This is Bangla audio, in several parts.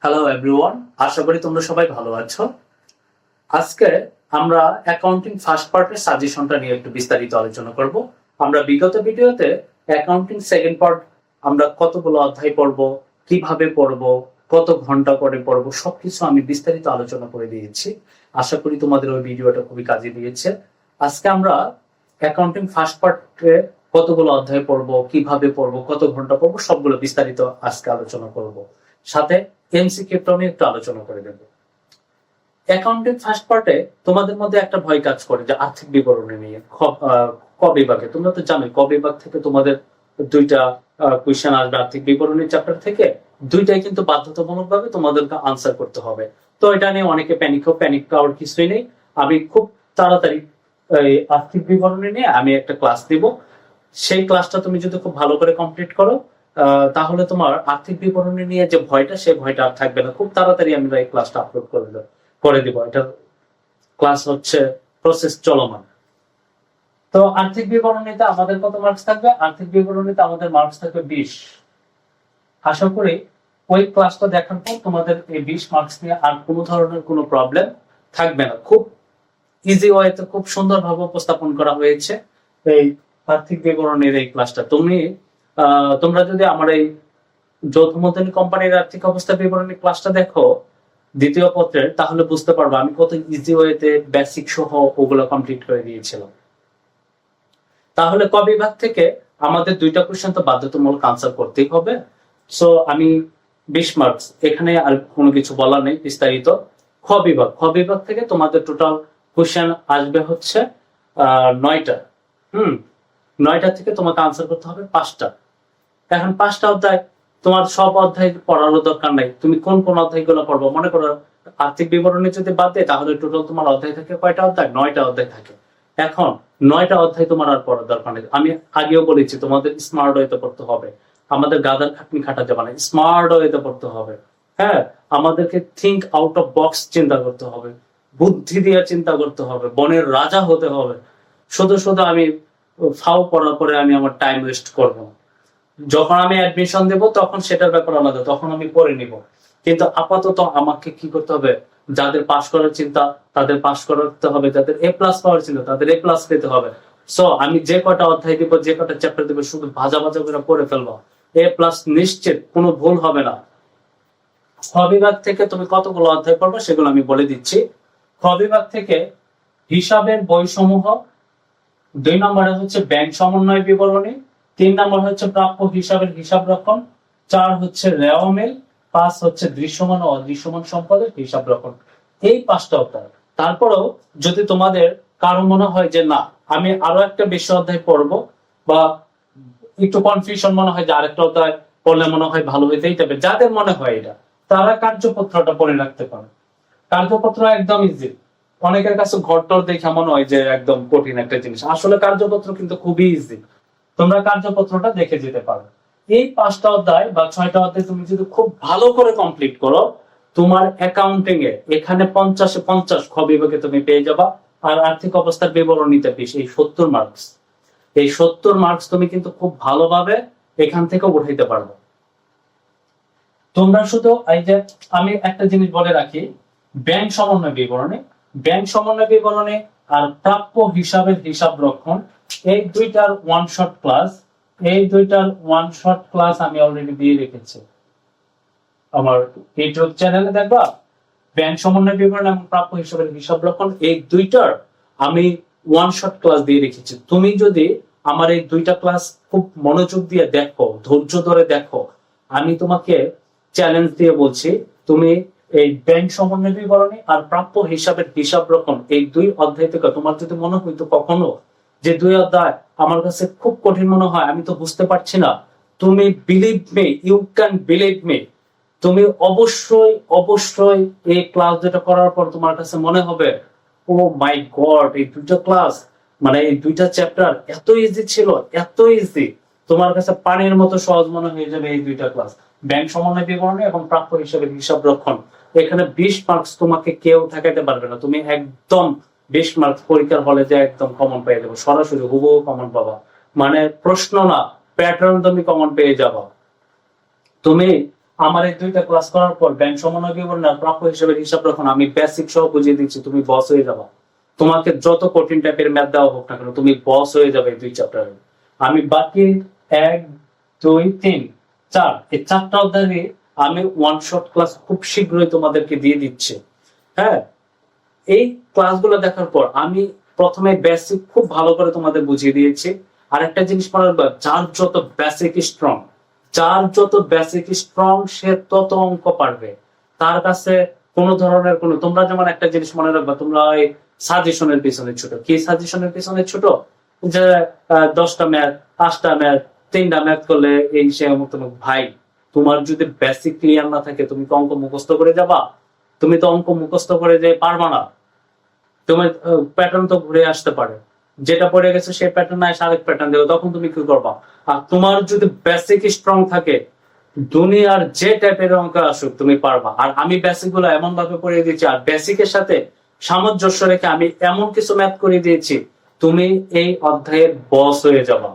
হ্যালো এভরিওয়ান, আশা করি তোমরা সবাই ভালো আছো। আজকে আমরা অ্যাকাউন্টিং ফার্স্ট পার্টের সাজেশনটা নিয়ে একটু বিস্তারিত আলোচনা করব। আমরা বিগত ভিডিওতে অ্যাকাউন্টিং সেকেন্ড পার্ট আমরা কতগুলো অধ্যায় পড়ব, কিভাবে পড়ব, কত ঘন্টা করে পড়ব, সবকিছু আমি বিস্তারিত আলোচনা করে দিয়েছি। আশা করি তোমাদের ওই ভিডিওটা খুবই কাজে দিয়েছে। আজকে আমরা অ্যাকাউন্টিং ফার্স্ট পার্টে কতগুলো অধ্যায় পড়ব, কিভাবে পড়ব, কত ঘন্টা পড়ব, সবগুলো বিস্তারিত আজকে আলোচনা করব। সাথে এমসিকিউ আমি একটু আলোচনা করে দেব। অ্যাকাউন্টিং ফার্স্ট পার্টে তোমাদের মধ্যে একটা ভয় কাজ করে যে আর্থিক বিবরণী নিয়ে ক বিভাগে। তোমরা তো জানোই ক বিভাগ থেকে তোমাদের দুইটা কোয়েশ্চেন আসবে আর্থিক বিবরণী চ্যাপ্টার থেকে। দুইটাই কিন্তু বাধ্যতামূলক ভাবে তোমাদেরকে আনসার করতে হবে। তো এটা নিয়ে অনেকে প্যানিক পাওয়ার কিছুই নেই। আমি খুব তাড়াতাড়ি এই আর্থিক বিবরণী নিয়ে আমি একটা ক্লাস দিব। সেই ক্লাসটা তুমি যদি খুব ভালো করে কমপ্লিট করো তাহলে তোমার আর্থিক বিবরণী নিয়ে যে ভয়টা, সেই ভয়টা আর থাকবে না। খুব তাড়াতাড়ি আমরা এই ক্লাসটা আপলোড করে দিব। এটা ক্লাস হচ্ছে প্রসেস চলমান। তো আর্থিক বিবরণীতে আমাদের কত মার্কস থাকবে? আর্থিক বিবরণীতে আমাদের মার্কস থাকবে 20। আশা করি ওই ক্লাসটা দেখার পর তোমাদের এই 20 মার্কস নিয়ে আর কোনো ধরনের কোনো প্রবলেম থাকবে না। খুব ইজি ওয়েতে খুব সুন্দরভাবে উপস্থাপন করা হয়েছে এই আর্থিক বিবরণীর এই ক্লাসটা। তোমরা যদি আমার এই যৌথ মূলধনী কোম্পানির আর্থিক অবস্থা বিবরণী ক্লাসটা দেখো দ্বিতীয় পত্রের, তাহলে বুঝতে পারবো আমি কত ইজি ওয়েতে বেসিক সহ ওগুলো কমপ্লিট করে দিয়েছিলাম। তাহলে ক বিভাগ থেকে আমাদের দুইটা কোশ্চেন তো বাধ্যতামূলক আনসার করতেই হবে। সো আমি 20 মার্কস, এখানে আর কোনো কিছু বলার নেই বিস্তারিত। খ বিভাগ থেকে তোমাদের টোটাল কোশ্চেন আসবে হচ্ছে 9টা। 9টা থেকে তোমাকে আনসার করতে হবে 5টা। এখন 5টা অধ্যায়, তোমার সব অধ্যায় পড়ারও দরকার নাই। তুমি কোন কোন অধ্যায়গুলো পড়বো? মনে করো আর্থিক বিবরণী যদি বাদ দেয় তাহলে টোটাল তোমার অধ্যায় থাকে কয়টা অধ্যায়? 9টা অধ্যায় থাকে। এখন 9টা অধ্যায় তোমার আর পড়ার দরকার নেই। আমি আগেও বলেছি তোমাদের স্মার্ট ওয়েতে পড়তে হবে। আমাদের গাদার খাটনি খাটা যাবে না, স্মার্ট ওয়েতে পড়তে হবে। হ্যাঁ, আমাদেরকে থিঙ্ক আউট অফ বক্স চিন্তা করতে হবে, বুদ্ধি দিয়ে চিন্তা করতে হবে, বনের রাজা হতে হবে। শুধু আমি ফাও পড়ার পরে আমি আমার টাইম ওয়েস্ট করবো না। যখন আমি অ্যাডমিশন দেব তখন সেটার ব্যাপার আলাদা, তখন আমি পড়ে নিব। কিন্তু আপাতত আমাকে কি করতে হবে? যাদের পাস করার চিন্তা তাদের পাস করতে হবে, যাদের এ প্লাস পাওয়ার চিন্তা তাদের এ প্লাস পেতে হবে। সো আমি যে কটা অধ্যায় দিব, যে কটা চ্যাপ্টার দিব, শুধু ভাজা করে পড়ে ফেলবো। এ প্লাস নিশ্চিত, কোনো ভুল হবে না। খ বিভাগ থেকে তুমি কতগুলো অধ্যায় পড়বে সেগুলো আমি বলে দিচ্ছি। খ বিভাগ থেকে হিসাবের বইসমূহ, 2 নম্বরে হচ্ছে ব্যাংক সমন্বয় বিবরণী, 3 নম্বর হচ্ছে প্রাপ্য হিসাবের হিসাব রক্ষণ, 4 হচ্ছে রেওয়া মিল, 5 হচ্ছে দৃশ্যমান ও অদৃশ্যমান সম্পদের হিসাব রক্ষণ। এই 5টা অধ্যায়। তারপরেও যদি তোমাদের কারো মনে হয় যে না আমি আরো একটা বেশি অধ্যায় পড়বো, বা একটু কনফিউশন মনে হয় যে আরেকটা অধ্যায় পড়লে মনে হয় ভালো হইতেই হবে, যাদের মনে হয় এটা, তারা কার্যপত্রটা পড়ে রাখতে পারে। কার্যপত্র একদম ইজি। অনেকের কাছে ঘরটর দেখে মনে হয় যে একদম কঠিন একটা জিনিস, আসলে কার্যপত্র কিন্তু খুবই ইজি। তোমরা কার্যপত্রটা দেখে যেতে পারো। এই 5টা অধ্যায় বা 6টা অধ্যায় তুমি যদি খুব ভালো করে কমপ্লিট করো, তোমার অ্যাকাউন্টিং এ এখানে 50-এ 50 খ বিভাগে তুমি পেয়ে যাবা। আর আর্থিক অবস্থার বিবরণীতে 20, এই 70 মার্কস। এই 70 মার্কস তুমি কিন্তু খুব ভালোভাবে এখান থেকে উঠাইতে পারবে। তোমরা শুধু এই যে আমি একটা জিনিস বলে রাখি, ব্যাংক সমন্বয় বিবরণী আর প্রাপ্য হিসাবের হিসাব রক্ষণ, এই দুইটার ওয়ান শট ক্লাস আমি অলরেডি দিয়ে রেখেছি আমার ইউটিউব চ্যানেলে। দেখবা ব্যাংক সমন্বয় বিবরণ এবং প্রাপ্য হিসাবের হিসাব রক্ষণ, এই দুইটার আমি ওয়ান শট ক্লাস দিয়ে রেখেছি। তুমি যদি আমার এই দুইটা ক্লাস খুব মনোযোগ দিয়ে দেখো, ধৈর্য ধরে দেখো, আমি তোমাকে চ্যালেঞ্জ দিয়ে বলছি, তুমি এই ব্যাংক সমন্বয় বিবরণী আর প্রাপ্য হিসাবের হিসাব রক্ষণ, এই 2 অধ্যায় থেকে তোমার যদি মনে হইতো কখনো যে 2 অধ্যায় আমার কাছে খুব কঠিন মনে হয়, আমি তো বুঝতে পারছি না, তুমি believe me, you can believe me, তুমি অবশ্যই এই ক্লাস দুটো করার পর তোমার কাছে মনে হবে ও মাই গড, এই দুটো ক্লাস মানে এই দুইটা চ্যাপ্টার এত ইজি ছিল, এত ইজি, তোমার কাছে পানির মতো সহজ মনে হয়ে যাবে এই দুইটা ক্লাস, ব্যাংক সমন্বয় বিবরণী এবং প্রাপ্য হিসাবের হিসাব রক্ষণ। এখানে 20 মার্কস তোমাকে কেউ ঠেকাইতে পারবে না। তুমি একদম 20 মার্কস পরীক্ষার হলে যে একদম কমন পেয়ে যাবে, সরাসরি হুবহু কমন পাবা। মানে প্রশ্ন না, প্যাটার্ন তুমি কমন পেয়ে যাবা। তুমি আমার এই 2টা ক্লাস করার পর ব্যাংক সমন্বয় বিবরণ আর প্রাপ্য হিসাবে হিসাব রাখুন আমি বেসিক সহ বুঝিয়ে দিচ্ছি, তুমি বস হয়ে যাবা। তোমাকে যত কঠিন টাইপের ম্যাথ দেওয়া হোক না কেন তুমি বস হয়ে যাবে এই 2 চ্যাপ্টারে। আমি বাকি 1 2 3 4 এই 4টা অধ্যায়ে আমি ওয়ান শট ক্লাস খুব শীঘ্রই তোমাদেরকে দিয়ে দিচ্ছি। হ্যাঁ, এই ক্লাসগুলো দেখার পর আমি প্রথমে বেসিক খুব ভালো করে তোমাদের বুঝিয়ে দিয়েছি। আর একটা জিনিস মনে রাখবা, যার যত বেসিক স্ট্রং সে তত অঙ্ক পারবে। তার কাছে কোন ধরনের তোমরা যেমন একটা জিনিস মনে রাখবা, তোমরা ওই সাজেশনের পিছনে ছোট, কি সাজেশনের পিছনে ছোট, যে 10টা ম্যাথ 5টা ম্যাথ 3টা ম্যাথ করলে এই সে অমুক তমুক। ভাই, তোমার যদি বেসিক ক্লিয়ার না থাকে তুমি তো অঙ্ক মুখস্থ করে যাবা? তুমি তো অঙ্ক মুখস্থ করে যে পারবা না। তোমার প্যাটার্ন তো ঘুরে আসতে পারে, যেটা পড়ে গেছে সেই প্যাটার্ন এসে আরেক প্যাটার্ন দেবে, তখন তুমি কি করবা? আর তোমার যদি বেসিক স্ট্রং থাকে দুনিয়ার যে টাইপের অঙ্ক আসুক তুমি পারবা। আর আমি বেসিক গুলো এমন ভাবে পড়িয়ে দিয়েছি আর বেসিকের সাথে সামঞ্জস্য রেখে আমি এমন কিছু ম্যাথ করে দিয়েছি, তুমি এই অধ্যায়ের বস হয়ে যাবা।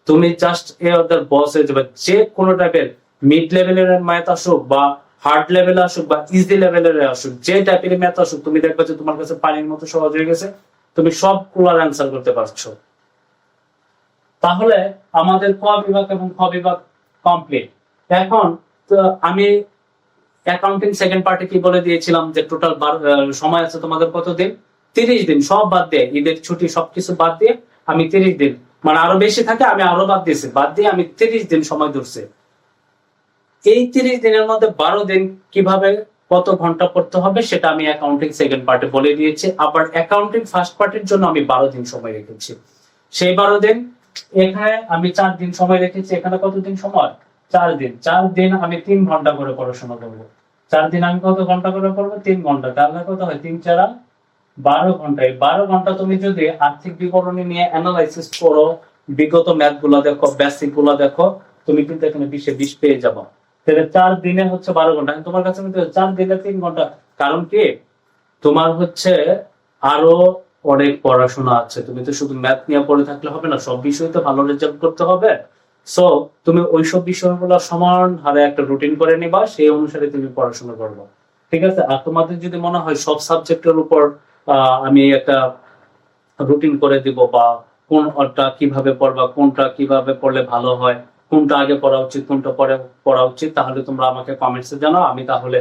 তুমি জাস্ট এই অধ্যায়ের বস হয়ে যাবে। যে কোনো টাইপের মিড লেভেলের ম্যাথ আসুক বা হার্ড লেভেলে আসুক বা ইজি লেভেলের আসুক, যে টাইপের ম্যাথ আসুক তুমি দেখবে যে তোমার কাছে পানির মতো সহজ হয়ে গেছে, তুমি সবগুলোর অ্যান্সার করতে পারছো। তাহলে আমাদের ক বিভাগ এবং খ বিভাগ কমপ্লিট। এখন তো আমি অ্যাকাউন্টিং সেকেন্ড পার্টে কি বলে দিয়েছিলাম যে টোটাল সময় আছে তোমাদের কতদিন? 30 দিন, সব বাদ দিয়ে, ঈদের ছুটি সবকিছু বাদ দিয়ে আমি 30 দিন, মানে আরো বেশি থাকে আমি আরো বাদ দিয়েছি, বাদ দিয়ে আমি 30 দিন সময় ধরছি। এই 30 দিনের মধ্যে 12 দিন কিভাবে কত ঘন্টা পড়তে হবে সেটা আমি অ্যাকাউন্টিং সেকেন্ড পার্টে বলে দিয়েছি। আবার অ্যাকাউন্টিং ফার্স্ট পার্টের জন্য আমি 12 দিন সময় রেখেছি। সেই 12 দিন এখানে আমি 4 দিন সময় রেখেছি। এখানে কত দিন সময়? 4 দিন। 4 দিন আমি 3 ঘন্টা করে পড়াশোনা করব। 4 দিন আমি কত ঘন্টা করে পড়বো? 3 ঘন্টা। তাহলে কত হয়? 3 4 12 ঘন্টা। এই 12 ঘন্টা তুমি যদি আর্থিক বিবরণী নিয়ে অ্যানালাইসিস করো, বিগত ম্যাথ গুলা দেখো, বেসিক গুলা দেখো, তুমি কিন্তু এখানে 20 এ 20 পেয়ে যাবে। তাহলে 4 দিনে হচ্ছে 12 ঘন্টা। তোমার কাছে 4 দিনে 3 ঘন্টা। কারণ কি, তোমার হচ্ছে আরো অনেক পড়াশোনা আছে। তুমি তো শুধু ম্যাথ নিয়ে পড়ে থাকলে হবে না, সব বিষয় তো ভালো রেজাল্ট করতে হবে। সো তুমি ওইসব বিষয়গুলো সমান হারে একটা রুটিন করে নিবা, সেই অনুসারে তুমি পড়াশোনা করবা। ঠিক আছে? আর তোমাদের যদি মনে হয় সব সাবজেক্টের উপর আমি একটা রুটিন করে দিব, বা কোনটা কিভাবে পড়বা, কোনটা কিভাবে পড়লে ভালো হয়, কোনটা আগে পড়া উচিত কোনটা পরে পড়া উচিত, তাহলে তোমরা আমাকে কমেন্টসে জানাও। আমি তাহলে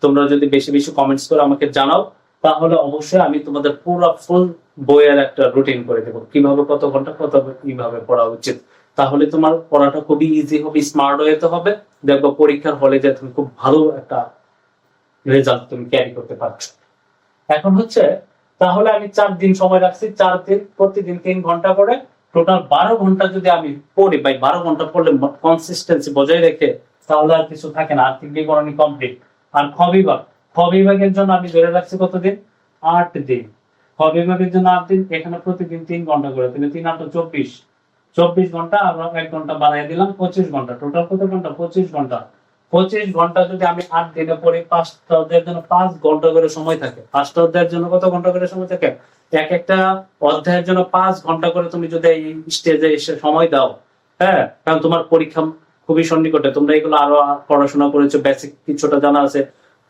তোমরা যদি বেশি বেশি কমেন্টস করে আমাকে জানাও, তাহলে অবশ্যই আমি তোমাদের পুরো ফুল বইয়ের একটা রুটিন করে দেবো, কিভাবে কত ঘন্টা কত কিভাবে পড়া উচিত। তাহলে তোমার পড়াটা খুবই ইজি হবে, স্মার্ট হতে হবে। দেখবো পরীক্ষার হলে যে তুমি খুব ভালো একটা রেজাল্ট তুমি ক্যারি করতে পারছো। এখন হচ্ছে, তাহলে আমি 4 দিন সময় রাখছি। 4 দিন প্রতিদিন 3 ঘন্টা করে, টোটাল 12 ঘন্টা যদি আমি পড়ি, ভাই 12 ঘন্টা পড়লে কনসিস্টেন্সি বজায় রেখে তাহলে আর কিছু থাকে না, আর্থিক বিবরণী কমপ্লিট। আর খ বিভাগের জন্য আমি ধরে রাখছি কতদিন? 8 দিন। খ বিভাগের জন্য 8 দিন। এখানে প্রতিদিন 3 ঘন্টা করে, তাহলে 3 8 24 24 ঘন্টা, আমরা 1 ঘন্টা বাড়াই দিলাম, 25 ঘন্টা। টোটাল কত ঘন্টা? 25 ঘন্টা। 25 ঘন্টা যদি আমি 8 দিনে পড়ি, 5টা অধ্যায়ের জন্য 5 ঘন্টা করে সময় থাকে। 5টা অধ্যায়ের জন্য কত ঘন্টা করে সময় থাকে? এক একটা অধ্যায়ের জন্য 5 ঘন্টা করে তুমি যদি এই স্টেজে এসে সময় দাও, হ্যাঁ, কারণ তোমার পরীক্ষা খুবই সন্নিকটে, তোমরা এগুলো আরো পড়াশোনা করেছো, বেসিক কিছুটা জানা আছে,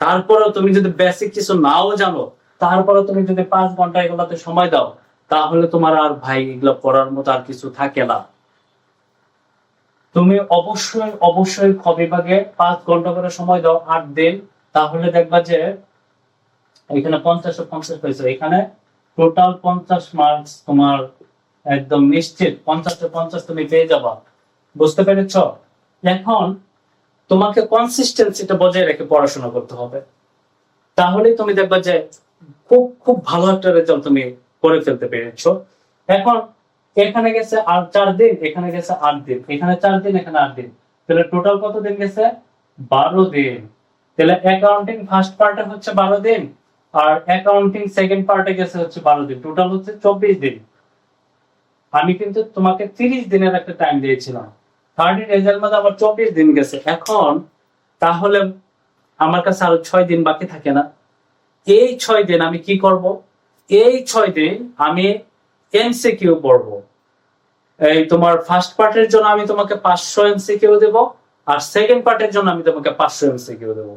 তারপরেও তুমি যদি বেসিক কিছু নাও জানো, তারপরেও তুমি যদি 5 ঘন্টা এগুলোতে সময় দাও, তাহলে তোমার আর ভাই এগুলো পড়ার মতো আর কিছু থাকে না। তুমি অবশ্যই অবশ্যই খ বিভাগে 5 ঘন্টা করে সময় দাও, 8 দিন। তাহলে দেখবা যে এখানে 50 এ 50 হয়েছে। এখানে টোটাল 50 মার্কস তোমার একদম নিশ্চিত 50 এ 50 তুমি পেয়ে যাবা। বুঝতে পেরেছ? এখন তোমাকে কনসিস্টেন্সিটা বজায় রেখে পড়াশোনা করতে হবে, তাহলে তুমি দেখবা যে খুব খুব ভালো একটা রেজাল্ট তুমি করে ফেলতে পেরেছো। এখন এখানে গেছে আর 4 দিন, এখানে গেছে 8 দিন, এখানে 4 দিন, এখানে 8 দিন, তাহলে টোটাল কত দিন গেছে? 12 দিন। তাহলে অ্যাকাউন্টিং ফার্স্ট পার্টে হচ্ছে 12 দিন, আর অ্যাকাউন্টিং সেকেন্ড পার্টে গেছে হচ্ছে 12 দিন, টোটাল হচ্ছে 24 দিন। আমি কিন্তু তোমাকে 30 দিনের একটা টাইম দিয়েছিলাম, 30 ডেজের মধ্যে আবার 24 দিন গেছে। এখন তাহলে আমার কাছে আরো 6 দিন বাকি থাকে না? এই 6 দিন আমি কি করব? এই 6 দিন আমি এমসিকিউ পড়বো। এই তোমার ফার্স্ট পার্টের জন্য আমি তোমাকে 500 এমসিকিউ দেব, আর সেকেন্ড পার্টের জন্য আমি তোমাকে 500 এমসিকিউ দেবো।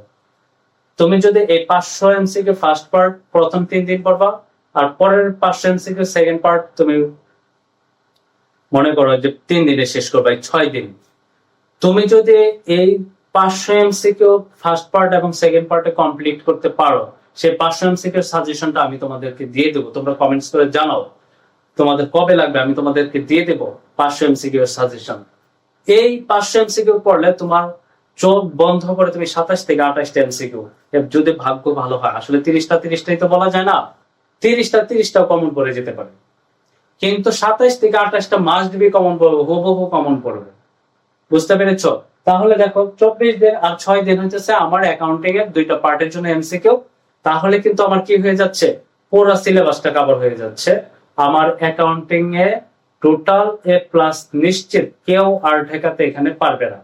তুমি যদি এই 500 এমসিকিউ ফার্স্ট পার্ট প্রথম 3 দিন পড়বা, আর পরের 500 এমসিকিউ সেকেন্ড পার্ট তুমি মনে করো যে 3 দিনে শেষ করবা, 6 দিন। তুমি যদি এই 500 এমসিকিউ ফার্স্ট পার্ট এবং সেকেন্ড পার্টে কমপ্লিট করতে পারো, সেই 500 এমসিকিউ সাজেশনটা আমি তোমাদেরকে দিয়ে দেবো। তোমরা কমেন্টস করে জানাও তোমাদের কবে লাগবে, আমি তোমাদেরকে দিয়ে দেবো 500 এমসিকিউ সাজেশন। এই 500 এমসিকিউ পড়লে তোমার চোখ বন্ধ করে তুমি 27 থেকে 28টা এমসিকিউ, যদি ভাগ্য ভালো হয়, আসলে 30টাই তো বলা যায় না, 30টাও কমন পড়ে যেতে পারে, কিন্তু 27 থেকে 28টা মাস্ট বি কমন পড়বে, হুবহু কমন পড়বে। বুঝতে পেরেছো? তাহলে দেখো 24 দিন আর 6 দিন হচ্ছে আমার অ্যাকাউন্টিং এর 2টা পার্টের জন্য এমসিকিউ। তাহলে কিন্তু আমার কি হয়ে যাচ্ছে, পুরো সিলেবাসটা কভার হয়ে যাচ্ছে। আমার অ্যাকাউন্টিং এ টোটাল A+ নিশ্চিত, কেউ আর ঠেকাতে এখানে পারবে না।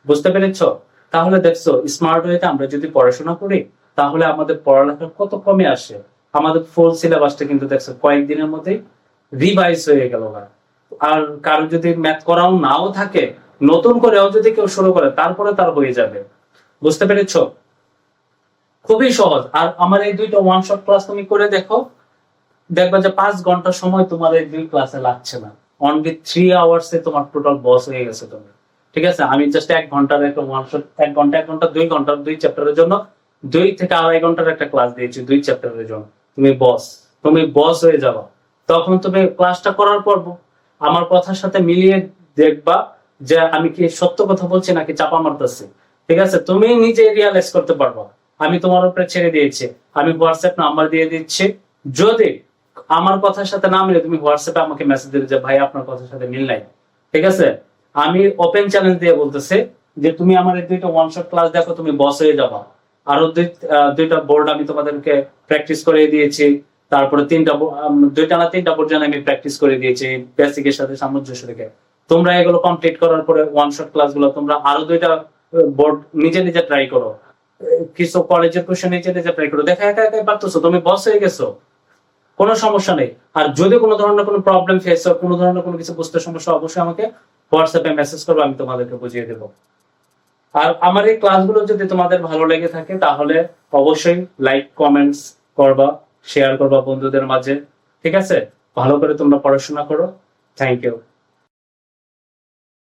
বুঝতে পেরেছো? তাহলে দেখছো স্মার্ট ওয়েতে আমরা যদি পড়াশোনা করি তাহলে আমাদের পড়ালেখা কত কমে আসে। আমাদের ফুল সিলেবাসটা কিন্তু দেখছো কয়েকদিনের মধ্যেই রিভাইজ হয়ে গেল। আর কারো যদি ম্যাথ করাও নাও থাকে, নতুন করেও যদি কেউ শুরু করে তারপরে তার হয়ে যাবে। বুঝতে পেরেছো? খুবই সহজ। আর আমার এই 2টা ওয়ান শট ক্লাস তুমি করে দেখো, দেখবা যে 5 ঘন্টা সময় তোমার এই 2 ক্লাসে লাগছে না, অনলি 3 আওয়ার্সে তোমার টোটাল বস হয়ে গেছে তুমি। ঠিক আছে? আমি জাস্ট 1 ঘন্টার একটা ওয়ান শট, 1 ঘন্টা 2 ঘন্টার 2 চ্যাপ্টারের জন্য 2 থেকে 2.5 ঘন্টার একটা ক্লাস দিয়েছি 2 চ্যাপ্টারের জন্য। তুমি বস হয়ে যাবে। তখন তুমি ক্লাসটা করার পর আমার কথার সাথে মিলিয়ে দেখবা যে আমি কি সত্য কথা বলছি নাকি চাপা মারতেছি। ঠিক আছে? তুমি নিজে রিয়ালাইজ করতে পারবা। আমি তোমার উপরে ছেড়ে দিয়েছি, আমি হোয়াটসঅ্যাপ নাম্বার দিয়ে দিচ্ছি। যদি আমার কথার সাথে না মিলে তুমি হোয়াটসঅ্যাপে আমাকে মেসেজ দিলে যে ভাই আপনার কথার সাথে মিল নাই। ঠিক আছে? আমি ওপেন চ্যালেঞ্জ দিয়ে বলতেছি যে তুমি আমার এই 2টা ওয়ান শট ক্লাস দেখো, তুমি বস হয়ে যাবা। আরো 2টা বোর্ড আমি তোমাদেরকে প্র্যাকটিস করে দিয়েছি। তারপরে 2টা না 3টা বোর্ড আমি প্র্যাকটিস করে দিয়েছি বেসিকের সাথে সামঞ্জস্য রেখে। তোমরা এগুলো কমপ্লিট করার পরে ওয়ান শট ক্লাসগুলো তোমরা আরো 2টা বোর্ড নিজে ট্রাই করো, কিছু কলেজের কোশ্চেন নিজে ট্রাই করো। দেখা একা পারতেছো, তুমি বস হয়ে গেছো, কোনো সমস্যা নেই। আর যদি কোনো ধরনের কোনো প্রবলেম ফেস হয়, কোনো ধরনের কোনো কিছু বুঝতে সমস্যা, অবশ্যই আমাকে হোয়াটসঅ্যাপে মেসেজ করবে, আমি তোমাদেরকে বুঝিয়ে দেবো। আর আমার এই ক্লাসগুলো যদি তোমাদের ভালো লেগে থাকে তাহলে অবশ্যই লাইক কমেন্টস করবা, শেয়ার করবা বন্ধুদের মাঝে। ঠিক আছে? ভালো করে তোমরা পড়াশোনা করো। Thank you.